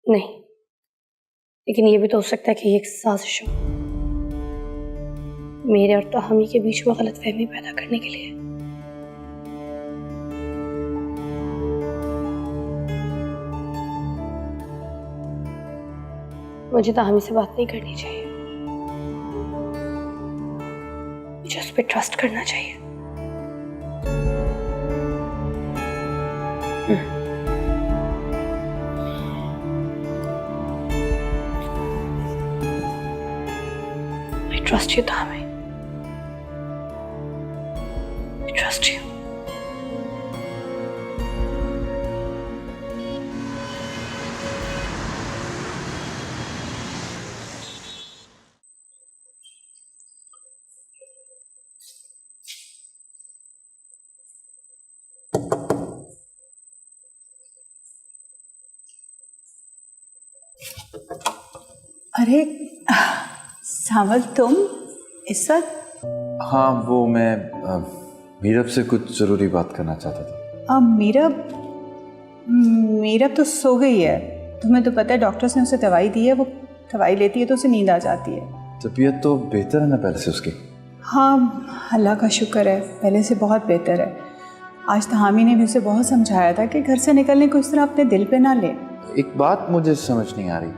नहीं, लेकिन ये भी तो हो सकता है कि ये एक साजिश हो, मेरे और तहामी के बीच में गलतफहमी पैदा करने के लिए। मुझे तहामी से बात नहीं करनी चाहिए, मुझे उस पर ट्रस्ट करना चाहिए। I trust you, Tami. I trust you. अरे सावल, तुम इस वक्त? हाँ, वो मैं मीरब से कुछ ज़रूरी बात करना चाहता था। मीरब तो सो गई है। तुम्हें तो पता है डॉक्टर्स ने उसे दवाई दी है, वो दवाई लेती है तो उसे नींद आ जाती है। तबीयत तो बेहतर है ना पहले से उसकी? हाँ, अल्लाह का शुक्र है, पहले से बहुत बेहतर है। आज तहामी ने भी उसे बहुत समझाया था कि घर से निकलने को इस तरह अपने दिल पे ना ले। एक बात मुझे समझ नहीं आ रही,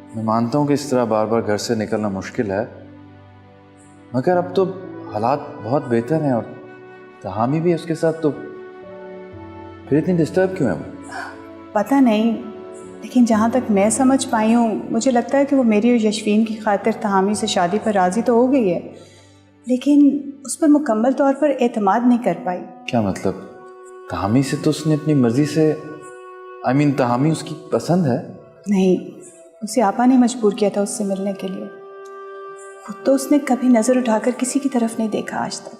मैं मानता हूँ कि इस तरह बार बार घर से निकलना मुश्किल है, मगर अब तो हालात बहुत बेहतर हैं और तहामी भी है उसके साथ, तो फिर इतनी डिस्टर्ब क्यों है वो? पता नहीं, लेकिन जहाँ तक मैं समझ पाई हूँ, मुझे लगता है कि वो मेरी और यशवीन की खातिर तहामी से शादी पर राज़ी तो हो गई है, लेकिन उस पर मुकम्मल तौर पर एतमाद नहीं कर पाई। क्या मतलब? तहामी से तो उसने अपनी मर्जी से, तहामी उसकी पसंद है? नहीं, उसे आपा ने मजबूर किया था उससे मिलने के लिए। खुद तो उसने कभी नज़र उठाकर किसी की तरफ नहीं देखा आज तक।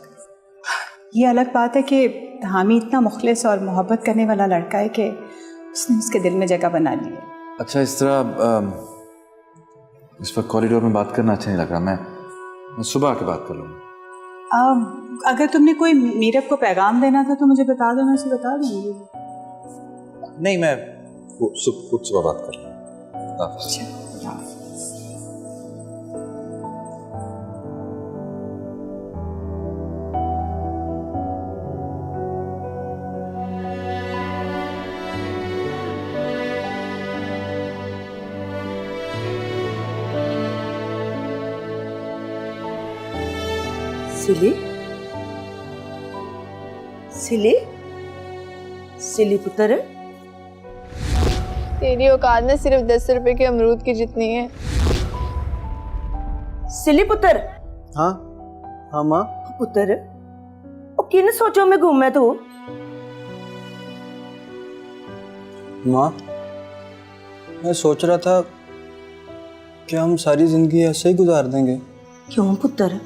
ये अलग बात है कि तहामी इतना मुखलिस और मोहब्बत करने वाला लड़का है कि उसने उसके दिल में जगह बना ली है। अच्छा, इस तरह इस वक्त कॉरिडोर में बात करना अच्छा नहीं लग रहा, मैं सुबह आके बात कर लूँगा। अगर तुमने कोई मीरब को पैगाम देना था तो मुझे बता दो, मैं उसे बता दूँगी। नहीं, मैं खुद सुबह बात कर लूँगा। सिली, सिली, सिली पुत्र, तेरी औकात ना सिर्फ 10 रुपए के अमरूद की जितनी है। सिली पुत्र। हाँ हाँ माँ। पुत्र, ओ किन सोचो में घूमे तू? माँ, मैं सोच रहा था कि हम सारी जिंदगी ऐसे ही गुजार देंगे। क्यों पुत्र,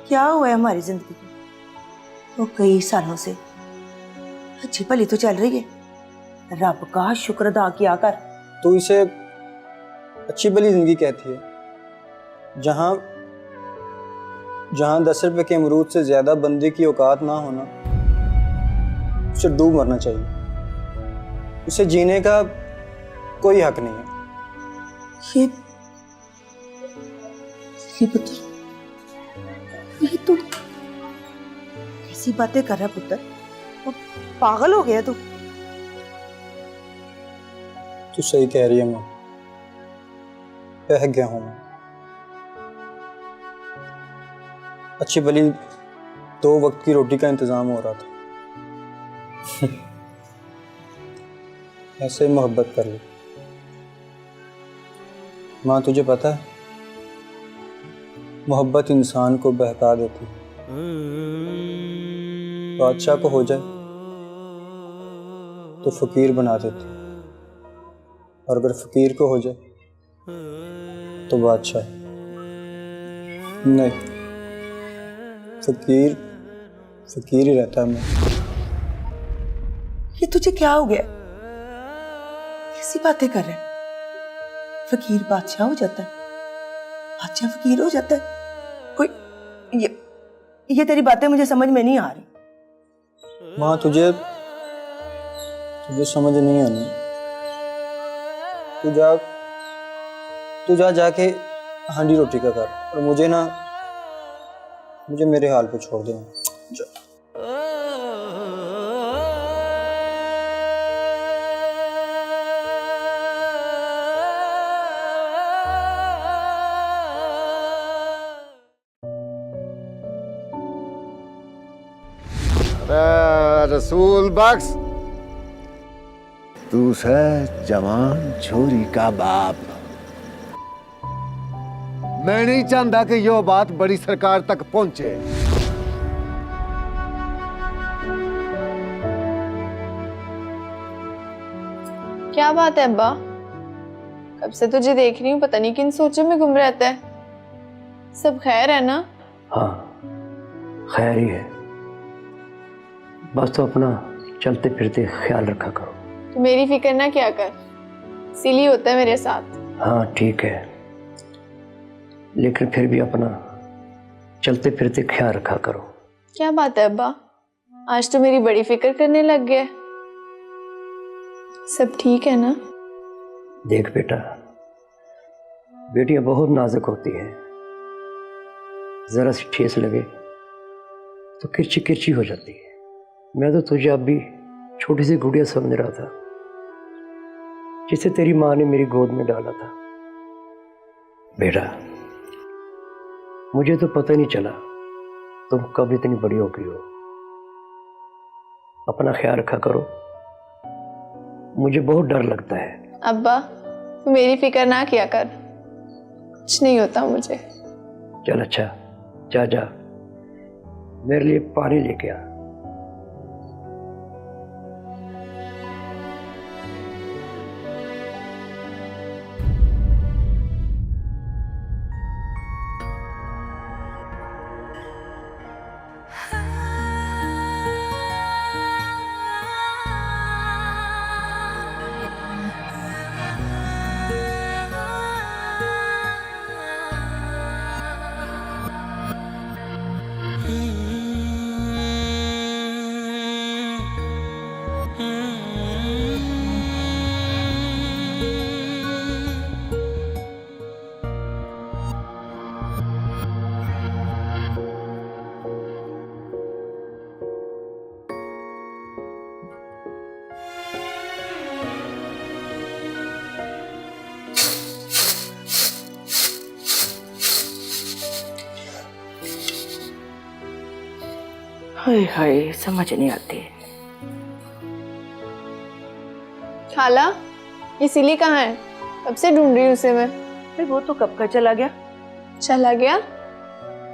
क्या हुआ है हमारी जिंदगी को? वो कई सालों से अच्छी भली तो चल रही है, रब का शुक्र अदा किया कर। तो इसे अच्छी भली जिंदगी कहती है, जहाँ 10 रुपए के अमरूद से ज्यादा बंदे की औकात ना होना, उसे डूब मरना चाहिए। उसे जीने का कोई हक नहीं है। ये पुत्र, ये तू ऐसी बातें कर रहा पुत्र? वो पागल हो गया तू? तू सही कह रही है माँ, बह गया हूँ मैं। अच्छी भली 2 वक्त की रोटी का इंतजाम हो रहा था। ऐसे मोहब्बत कर ली। माँ, तुझे पता है मोहब्बत इंसान को बहका देती है। बादशाह को हो जाए तो फकीर बना देती, और अगर फकीर को हो जाए तो बादशाह। नहीं, फकीर ही रहता है मैं। ये तुझे क्या हो गया? कैसी बातें कर रहे? फकीर बादशाह हो जाता है, बादशाह फकीर हो जाता है? कोई ये तेरी बातें मुझे समझ में नहीं आ रही। माँ, तुझे समझ नहीं आनी, तू जा जाके हांडी रोटी का कर, और मुझे मेरे हाल पे छोड़ दे। जा। रसूल बख्श, तू है जवान छोरी का बाप। मैं नहीं चाहता कि यो बात बड़ी सरकार तक पहुंचे। क्या बात है अब्बा? कब से तुझे देख रही हूँ, पता नहीं किन सोचों में घूम रहता है। सब खैर है ना? हाँ, खैर ही है। बस तो अपना चलते फिरते ख्याल रखा करो। तो मेरी फिक्र ना क्या कर, इसीलिए होता है मेरे साथ। हाँ ठीक है, लेकिन फिर भी अपना चलते फिरते ख्याल रखा करो। क्या बात है अब्बा, आज तो मेरी बड़ी फिक्र करने लग गए। सब ठीक है ना? देख बेटा, बेटियां बहुत नाजुक होती हैं, जरा सी ठेस लगे तो किरची किरची हो जाती है। मैं तो तुझे अब भी छोटी सी गुड़िया समझ रहा था, जिसे तेरी माँ ने मेरी गोद में डाला था। बेटा, मुझे तो पता नहीं चला तुम कब इतनी बड़ी हो गई हो। अपना ख्याल रखा करो, मुझे बहुत डर लगता है। अब्बा तू मेरी फिक्र ना किया कर, कुछ नहीं होता मुझे। चल अच्छा, जा जा मेरे लिए पानी लेके आ। हाय हाय, समझ नहीं आती। खाला, ये सिली कहाँ है? कब से ढूंढ रही हूँ उसे मैं। भाई वो तो कब का चला गया। चला गया?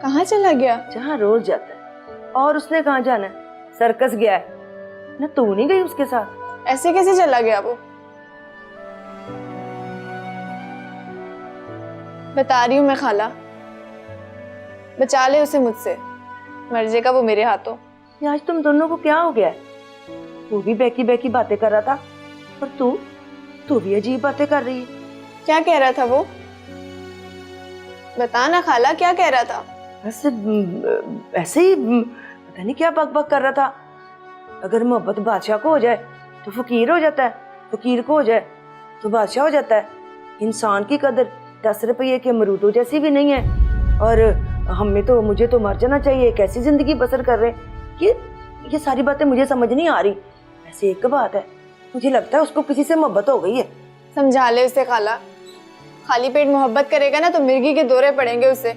कहाँ चला गया? जहाँ रोज जाता है। और उसने कहाँ जाना है? सर्कस गया है ना, तू नहीं गई उसके साथ? ऐसे कैसे चला गया वो? बता रही हूँ मैं खाला, बचा ले उसे मुझसे, मर जाएगा वो मेरे हाथों। आज तुम दोनों को क्या हो गया है? वो भी बेकी बेकी बातें कर रहा था और तू भी अजीब बातें कर रही है। क्या कह रहा था वो? बता ना खाला, क्या कह रहा था? ऐसे ही पता नहीं क्या बक कर रहा था। अगर मोहब्बत बादशाह को हो जाए तो फकीर हो जाता है, फकीर को हो जाए तो बादशाह हो जाता है। इंसान की कदर 10 रुपये के अमरूदों जैसी भी नहीं है। और मुझे तो मर जाना चाहिए, कैसी जिंदगी बसर कर रहे हैं। ये सारी बातें मुझे समझ नहीं आ रही। वैसे एक बात है, मुझे लगता है उसको किसी से मोहब्बत हो गई है। समझा ले उसे खाला, खाली पेट मोहब्बत करेगा ना तो मिर्गी के दौरे पड़ेंगे उसे।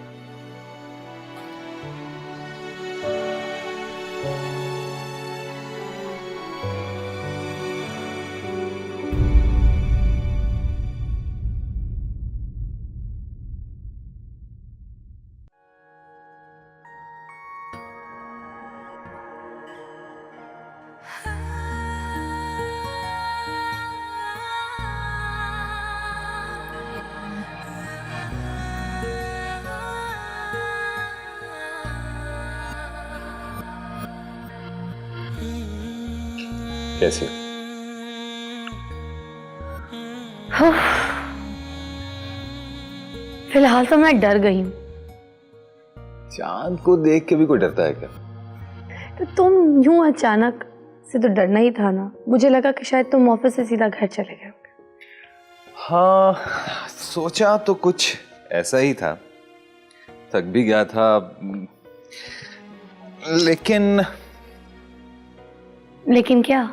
कैसे? फिलहाल तो मैं डर गई हूँ। चांद को देख के भी कोई डरता है क्या? तो तुम यूं अचानक से तो डरना ही था ना। मुझे लगा कि शायद तुम ऑफिस से सीधा घर चले गए। हाँ, सोचा तो कुछ ऐसा ही था, थक भी गया था, लेकिन क्या?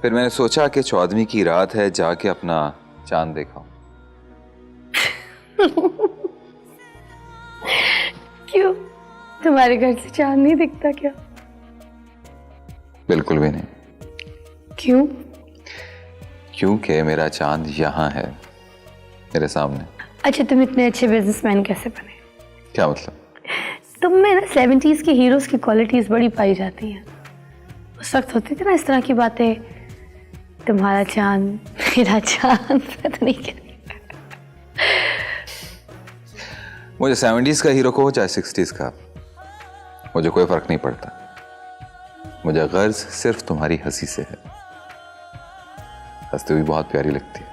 फिर मैंने सोचा कि 14वीं की रात है, जाके अपना चांद देखा। क्यों, तुम्हारे घर से चांद नहीं दिखता क्या? बिल्कुल भी नहीं। क्यों? क्योंकि मेरा चांद यहाँ है, मेरे सामने। अच्छा, तुम इतने अच्छे बिजनेसमैन कैसे बने? क्या मतलब? तुम में ना 70s के हीरोज की क्वालिटीज बड़ी पाई जाती हैं। उस वक्त होती थी ना इस तरह की बातें, तुम्हारा चांद मेरा चांद, पता नहीं क्या। मुझे 70s का हीरो को हो चाहे 60s का, मुझे कोई फर्क नहीं पड़ता। मुझे गर्ज सिर्फ तुम्हारी हंसी से है। हंसते हुए बहुत प्यारी लगती है।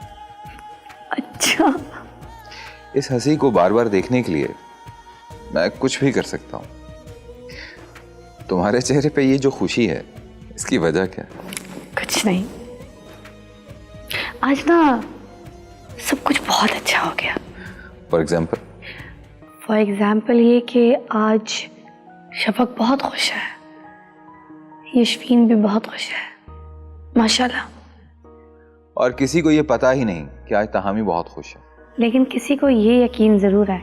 अच्छा, इस हंसी को बार बार देखने के लिए मैं कुछ भी कर सकता हूँ। तुम्हारे चेहरे पे ये जो खुशी है, इसकी वजह क्या है? कुछ नहीं, आज ना सब कुछ बहुत अच्छा हो गया। फॉर एग्जाम्पल ये कि आज शफक बहुत खुश है, यशवीन भी बहुत खुश है, माशाल्लाह। और किसी को ये पता ही नहीं कि आज तहामी बहुत खुश है। लेकिन किसी को ये यकीन जरूर है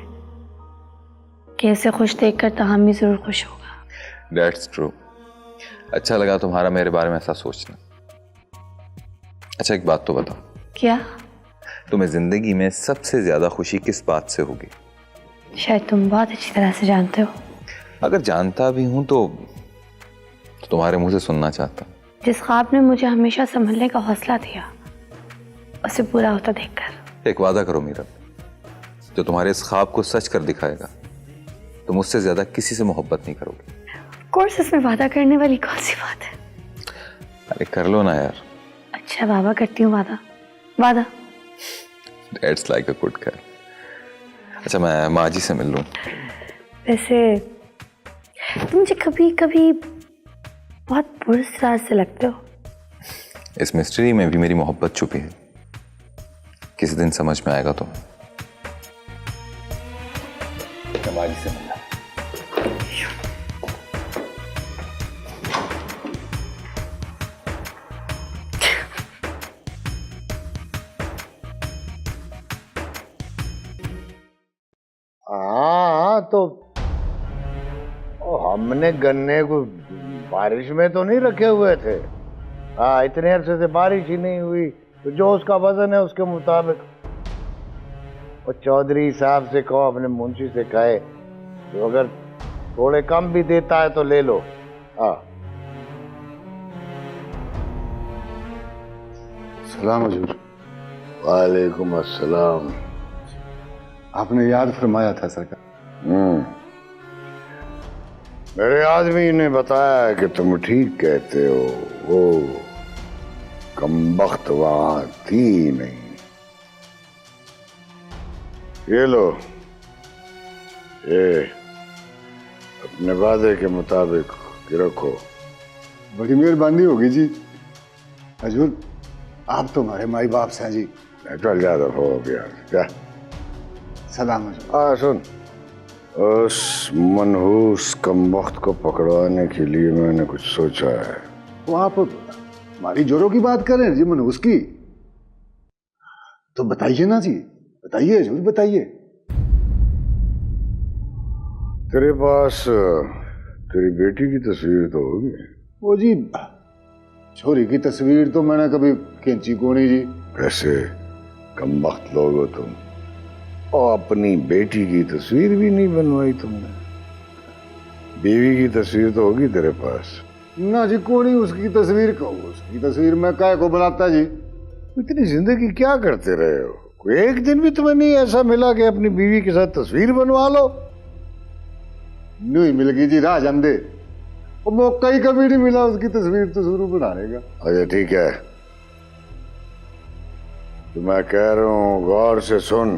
कि उसे खुश देखकर तहामी जरूर खुश होगा। That's true। अच्छा लगा तुम्हारा मेरे बारे में ऐसा सोचना। अच्छा, एक बात तो बताओ, क्या? तुम्हें जिंदगी में सबसे ज्यादा खुशी किस बात से होगी? शायद तुम बहुत अच्छी तरह से जानते हो। अगर जानता भी हूं तो तुम्हारे मुंह से सुनना चाहता हूं। जिस ख्वाब ने मुझे हमेशा संभलने का हौसला दिया, उसे पूरा होता देखकर। एक वादा करो मीरा, जो तुम्हारे इस ख्वाब को सच कर दिखाएगा। तुम मुझसे ज्यादा किसी से मोहब्बत नहीं करोगे। कोर्स, इसमें वादा करने वाली कौन सी बात है? अरे कर लो ना यार। अच्छा बाबा, करती हूँ वादा। That's like a good girl। अच्छा, मैं माँ जी से मिल लूं? वैसे तुम मुझे कभी कभी बहुत पुरस्कार से लगते हो। इस मिस्ट्री में भी मेरी मोहब्बत छुपी है, किसी दिन समझ में आएगा तुम्हें। मैं माँ जी से मिला। हाँ तो हमने गन्ने को बारिश में तो नहीं रखे हुए थे। हाँ, इतने अरसे से बारिश ही नहीं हुई, तो जो उसका वजन है उसके मुताबिक। और चौधरी साहब से कहो, अपने मुंशी से कहे, तो अगर थोड़े कम भी देता है तो ले लो। हाँ, सलाम हजूर। वालेकुम अस्सलाम। आपने याद फरमाया था सरकार। मेरे आदमी ने बताया कि तुम ठीक कहते हो, वो कमबख्त वहां थी नहीं। ये लो, ये अपने वादे के मुताबिक रखो। बड़ी मेहरबानी होगी जी। हजूर, आप तो हमारे माई बाप से हैं जी। चल ज्यादा हो गया क्या? सलाम हजूर। हाँ सुन, उस मनहूस कमबख्त को पकड़वाने के लिए मैंने कुछ सोचा है। तो आप हमारी जोरों की बात कर रहे हैं जी, मनहूस की? तो बताइए ना जी, बताइए हजूर, बताइए। तेरे पास तेरी बेटी की तस्वीर तो होगी? वो जी, छोरी की तस्वीर तो मैंने कभी खींची को नहीं जी। कैसे कमबख्त लोग हो तुम, और अपनी बेटी की तस्वीर भी नहीं बनवाई तुमने। बीवी की तस्वीर तो होगी तेरे पास? ना जी, को नहीं उसकी तस्वीर को, उसकी तस्वीर मैं काहे को बनाता जी। इतनी जिंदगी क्या करते रहे हो? कोई एक दिन भी तुम्हें नहीं ऐसा मिला कि अपनी बीवी के साथ तस्वीर बनवा लो? नहीं मिल गई जी, राह जान दे। और मौका ही कभी नहीं मिला उसकी तस्वीर तो जरूर बनाने का। अच्छा ठीक है, तो मैं कह रहा हूं, गौर से सुन।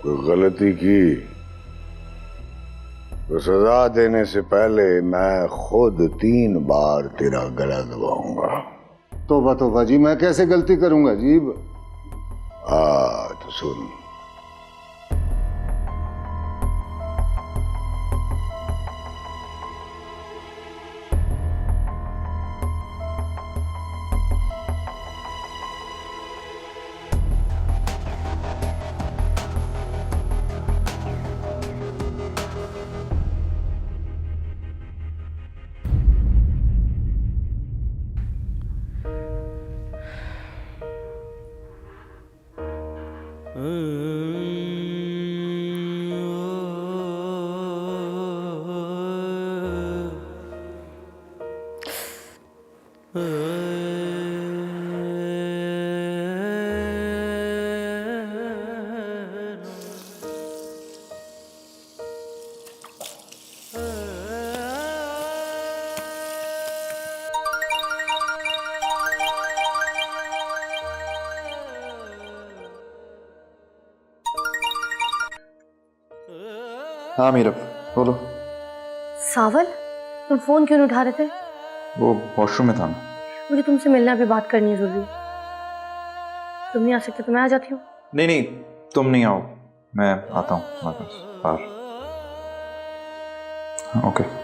कोई गलती की तो सजा देने से पहले मैं खुद 3 बार तेरा गला दबाऊंगा। तोबा तोबा जी, मैं कैसे गलती करूंगा जी? तो सुन, हाँ मीरा, बोलो। सावल, तुम फोन क्यों नहीं उठा रहे थे? वो वॉशरूम में था मैं। मुझे तुमसे मिलना भी बात करनी है जरूरी। तुम नहीं आ सकते तो मैं आ जाती हूँ। नहीं नहीं, तुम नहीं आओ, मैं आता हूँ तुम्हारे पास बाहर। हाँ, ओके।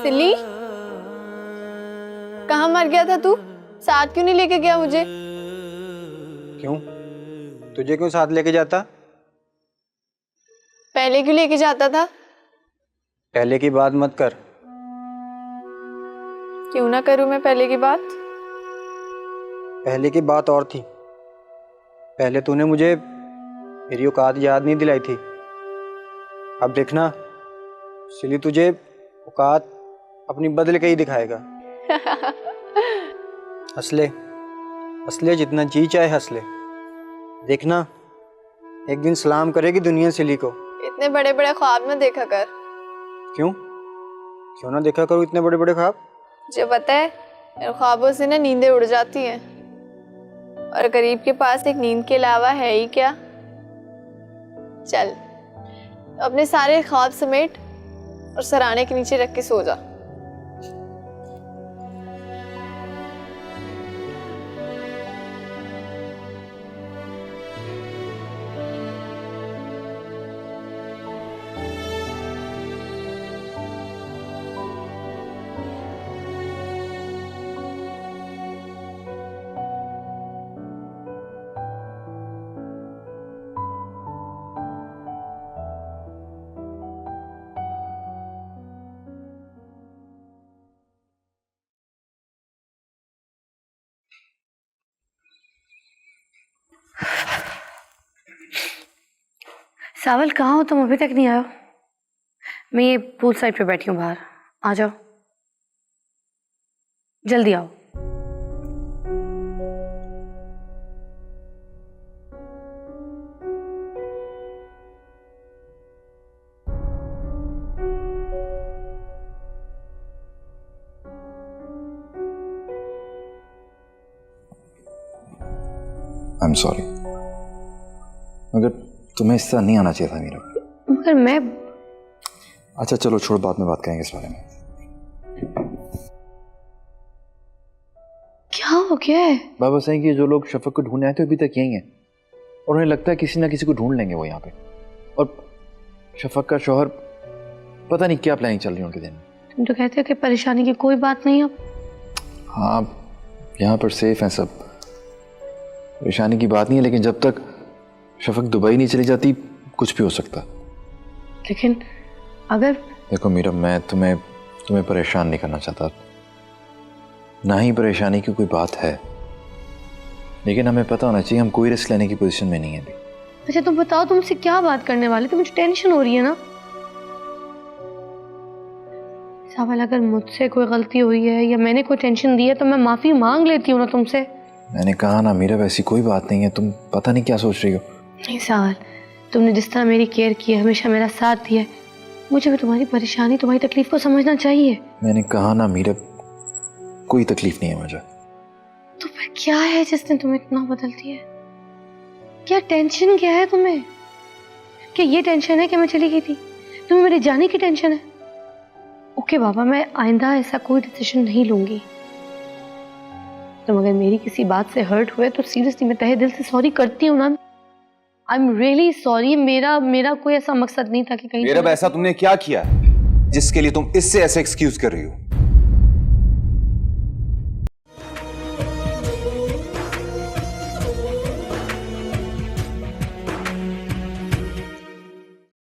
सिली, कहाँ मर गया था तू? साथ क्यों नहीं लेके गया मुझे? क्यों? तुझे क्यों साथ लेके जाता? पहले क्यों लेके जाता था? पहले की बात मत कर। क्यों ना करूं मैं पहले की बात? पहले की बात और थी। पहले तूने मुझे मेरी औकात याद नहीं दिलाई थी। अब देखना, सिली तुझे औकात अपनी बदल के ही दिखाएगा। हंसले, हंसले, जितना जी चाहे हंसले। देखना, एक दिन सलाम करेगी दुनिया सिली को। इतने बड़े बड़े ख्वाब में देखा कर। क्यों? क्यों ना देखा करूँ इतने बड़े बड़े ख्वाब? जो पता है, मेरे ख्वाबों से ना नींदें उड़ जाती हैं, और गरीब के पास एक नींद के अलावा है ही क्या। चल, अपने सारे ख्वाब समेट और सराहने के नीचे रख के सो जा। सावल, कहाँ हो तुम? अभी तक नहीं आए हो? मैं ये पूल साइड पे बैठी हूँ बाहर, आ जाओ, जल्दी आओ। आई एम सॉरी, मगर तुम्हें इस तरह नहीं आना चाहिए था मीरा। मगर मैं... अच्छा चलो छोड़, बाद में बात करेंगे इस बारे में। क्या हो गया है? बाबा सही कि जो लोग शफक को ढूंढने आए थे अभी तक यही हैं, और उन्हें लगता है किसी ना किसी को ढूंढ लेंगे वो यहाँ पे। और शफक का शौहर, पता नहीं क्या प्लानिंग चल रही है उनके दिन में। तुम तो कहते हो कि परेशानी की कोई बात नहीं अब। हाँ, यहाँ पर सेफ हैं सब, परेशानी की बात नहीं है, लेकिन जब तक शफक दुबई नहीं चली जाती कुछ भी हो सकता। लेकिन अगर... देखो मीरा, मैं तुम्हें परेशान नहीं करना चाहता, ना ही परेशानी की कोई बात है, लेकिन हमें पता होना चाहिए हम कोई रिस्क लेने की पोजीशन में नहीं है अभी। अच्छा तुम बताओ, तुमसे क्या बात करने वाले? तो मुझे टेंशन हो रही है ना। सावल, अगर मुझसे कोई गलती हुई है या मैंने कोई टेंशन दी है तो मैं माफी मांग लेती हूँ ना तुमसे। मैंने कहा ना मीरा, वैसी कोई बात नहीं है, तुम पता नहीं क्या सोच रही हो। नहीं सावल, तुमने जिस तरह मेरी केयर की है, हमेशा मेरा साथ दिया है, मुझे भी तुम्हारी परेशानी, तुम्हारी तकलीफ को समझना चाहिए। मैंने कहा ना मीरा, कोई तकलीफ नहीं है मुझे। तो फिर क्या है जिसने तुम्हें इतना बदल दिया? क्या टेंशन क्या है तुम्हें? क्या ये टेंशन है कि मैं चली गई थी? तुम्हें मेरे जाने की टेंशन है? ओके बाबा, मैं आइंदा ऐसा कोई डिसीजन नहीं लूंगी। तुम अगर मेरी किसी बात से हर्ट हुए तो सीरियसली मैं तहे दिल से सॉरी करती हूँ ना। I am really sorry. मेरा कोई ऐसा मकसद नहीं था कि कहीं मेरा ऐसा तुमने क्या किया है जिसके लिए तुम इससे ऐसे एक्सक्यूज कर रही हो?